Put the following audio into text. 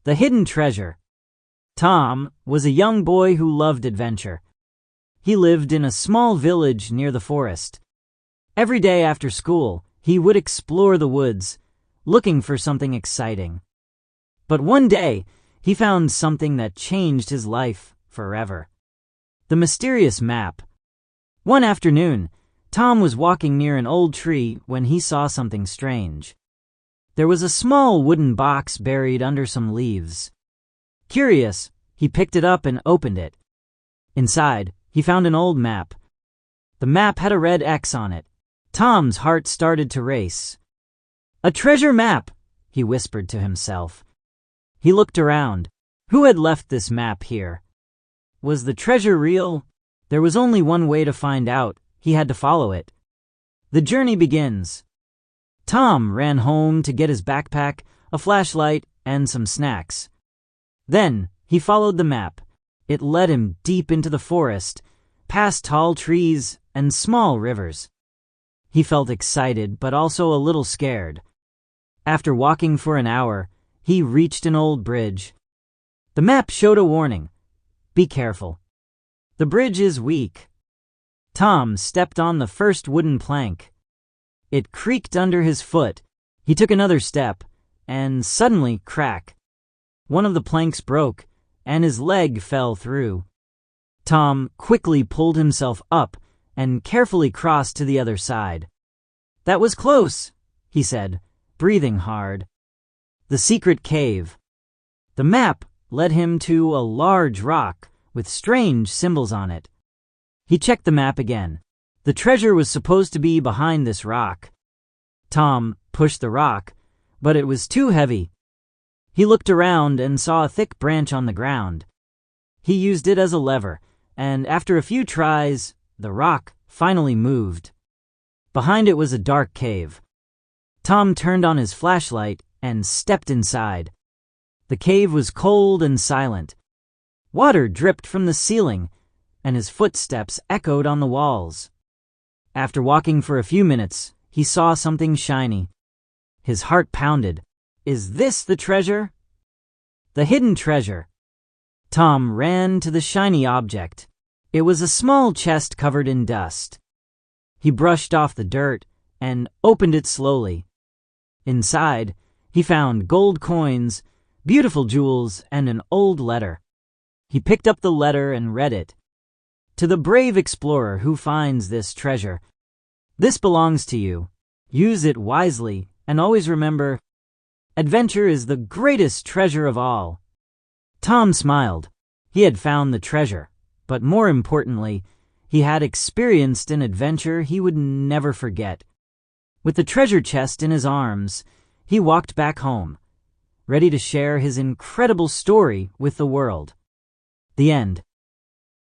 The Hidden Treasure. Tom was a young boy who loved adventure. He lived in a small village near the forest. Every day after school, he would explore the woods, looking for something exciting. But one day, he found something that changed his life forever. The mysterious map. One afternoon, Tom was walking near an old tree when he saw something strange. There was a small wooden box buried under some leaves. Curious, he picked it up and opened it. Inside, he found an old map. The map had a red X on it. Tom's heart started to race. "A treasure map," he whispered to himself. He looked around. Who had left this map here? Was the treasure real? There was only one way to find out. He had to follow it. The journey begins. Tom ran home to get his backpack, a flashlight, and some snacks. Then he followed the map. It led him deep into the forest, past tall trees and small rivers. He felt excited, but also a little scared. After walking for an hour, he reached an old bridge. The map showed a warning. Be careful. The bridge is weak. Tom stepped on the first wooden plank. It creaked under his foot. He took another step, and suddenly, crack. One of the planks broke, and his leg fell through. Tom quickly pulled himself up and carefully crossed to the other side. "That was close," he said, breathing hard. The secret cave. The map led him to a large rock with strange symbols on it. He checked the map again. The treasure was supposed to be behind this rock. Tom pushed the rock, but it was too heavy. He looked around and saw a thick branch on the ground. He used it as a lever, and after a few tries, the rock finally moved. Behind it was a dark cave. Tom turned on his flashlight and stepped inside. The cave was cold and silent. Water dripped from the ceiling, and his footsteps echoed on the walls. After walking for a few minutes, he saw something shiny. His heart pounded. Is this the treasure? The hidden treasure. Tom ran to the shiny object. It was a small chest covered in dust. He brushed off the dirt and opened it slowly. Inside, he found gold coins, beautiful jewels, and an old letter. He picked up the letter and read it. To the brave explorer who finds this treasure, this belongs to you. Use it wisely, and always remember, adventure is the greatest treasure of all. Tom smiled. He had found the treasure, but more importantly, he had experienced an adventure he would never forget. With the treasure chest in his arms, he walked back home, ready to share his incredible story with the world. The end.